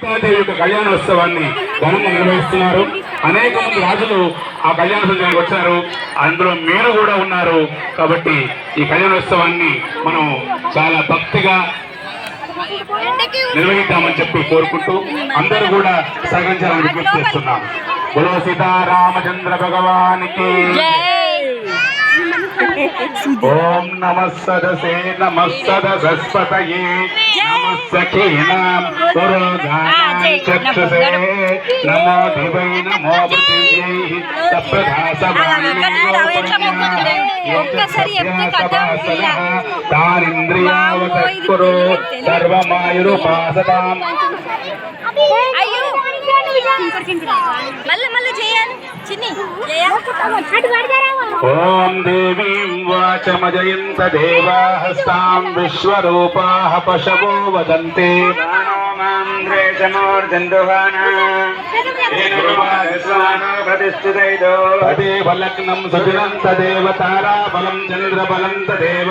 సీతాదేవి యొక్క కళ్యాణోత్సవాన్ని ఘనంగా నిర్వహిస్తున్నారు. అనేక మంది రాజులు ఆ కళ్యాణ సందర్భానికి వచ్చారు, అందులో మీరు కూడా ఉన్నారు. కాబట్టి ఈ కళ్యాణోత్సవాన్ని మనం చాలా భక్తిగా నిర్వహిద్దామని చెప్పి కోరుకుంటూ అందరూ కూడా సహకరించాలని విజ్ఞప్తి చేస్తున్నాం. బోలో సీతారామచంద్ర భగవానికి ఓం నమః సదసే నమః సదసస్పతయే నమః సఖీనాం పురోగానాం చక్షుషే నమో దివై నమో పృథివ్యై తానింద్రియావతత్కురు సర్వమాయురుపాసతాం. ఓం దేవీం వాచమజయంత దేవాహస్తాం విశ్వరూపాః పశవో వదంతే తదేవ లగ్నం సుదినం తదేవ తారాబలం చంద్రబలం తదేవ